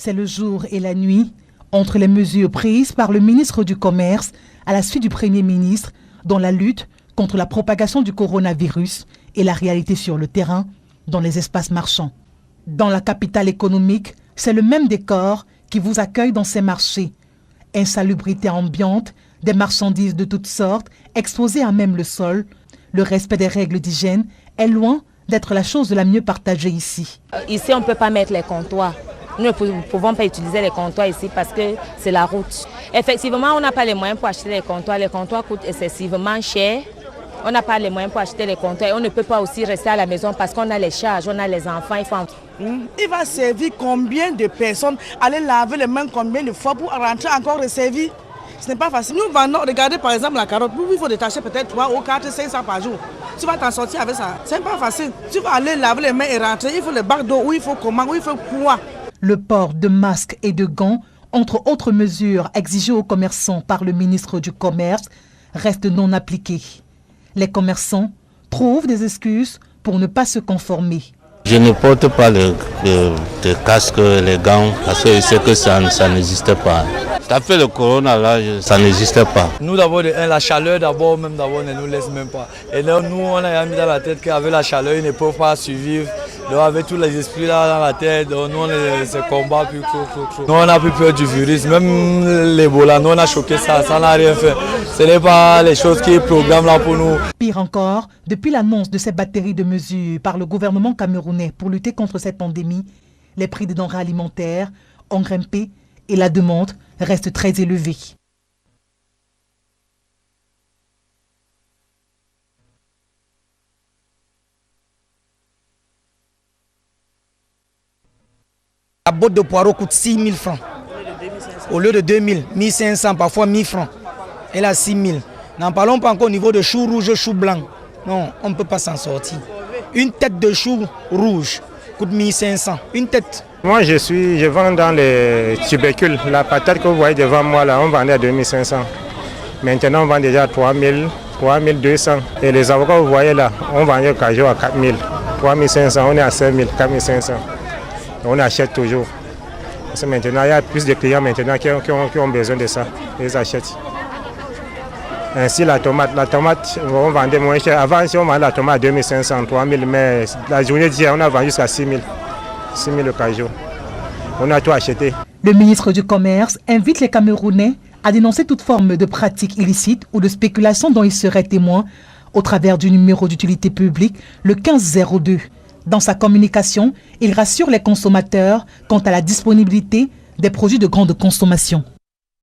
C'est le jour et la nuit entre les mesures prises par le ministre du Commerce à la suite du Premier ministre dans la lutte contre la propagation du coronavirus et la réalité sur le terrain dans les espaces marchands. Dans la capitale économique, c'est le même décor qui vous accueille dans ces marchés. Insalubrité ambiante, des marchandises de toutes sortes exposées à même le sol. Le respect des règles d'hygiène est loin d'être la chose la mieux partagée ici. Ici, on ne peut pas mettre les comptoirs. Nous ne pouvons pas utiliser les comptoirs ici parce que c'est la route. Effectivement, on n'a pas les moyens pour acheter les comptoirs. Les comptoirs coûtent excessivement cher. On n'a pas les moyens pour acheter les comptoirs. On ne peut pas aussi rester à la maison parce qu'on a les charges, on a les enfants. Il va servir combien de personnes, aller laver les mains combien de fois pour rentrer encore resservir? Ce n'est pas facile. Nous vendons, regardez par exemple la carotte, il faut détacher peut-être 3 ou 4, 500 par jour. Tu vas t'en sortir avec ça. Ce n'est pas facile. Tu vas aller laver les mains et rentrer, il faut le bac d'eau, où il faut comment, où il faut quoi. Le port de masques et de gants, entre autres mesures exigées aux commerçants par le ministre du Commerce, reste non appliquées. Les commerçants trouvent des excuses pour ne pas se conformer. Je ne porte pas le casque, les gants, parce que je sais que ça n'existe pas. Ça fait le corona là, ça n'existe pas. Nous d'abord, la chaleur d'abord, même d'abord, ne nous laisse même pas. Et là, nous, on a mis dans la tête qu'avec la chaleur, ils ne peuvent pas survivre. Donc avec tous les esprits là dans la tête, donc, nous on se combat plus. Nous on a plus peur du virus, même l'Ebola, nous on a choqué ça n'a rien fait. Ce n'est pas les choses qui programment là pour nous. Pire encore, depuis l'annonce de ces batteries de mesures par le gouvernement camerounais pour lutter contre cette pandémie, les prix des denrées alimentaires ont grimpé et la demande reste très élevée. La botte de poireaux coûte 6 000 francs. Au lieu de 2 000, 1 500, parfois 1 000 francs. Elle a 6 000. N'en parlons pas encore au niveau de chou rouge, chou blanc. Non, on ne peut pas s'en sortir. Une tête de chou rouge coûte 1 500. Une tête. Moi, je vends dans les tubercules. La patate que vous voyez devant moi, là, on vendait à 2 500. Maintenant, on vend déjà à 3 000, 3 200. Et les avocats que vous voyez là, on vendait au cajou à 4 000. 3 500, on est à 5 000, 4 500. On achète toujours. Parce que maintenant, il y a plus de clients maintenant qui ont besoin de ça. Ils achètent. Ainsi, la tomate, on vendait moins cher. Avant, si on vendait la tomate à 2 500, 3 000, mais la journée d'hier, on a vendu jusqu'à 6 000. 6 000 le cajou. On a tout acheté. Le ministre du Commerce invite les Camerounais à dénoncer toute forme de pratique illicite ou de spéculation dont ils seraient témoins au travers du numéro d'utilité publique, le 1502. Dans sa communication, il rassure les consommateurs quant à la disponibilité des produits de grande consommation.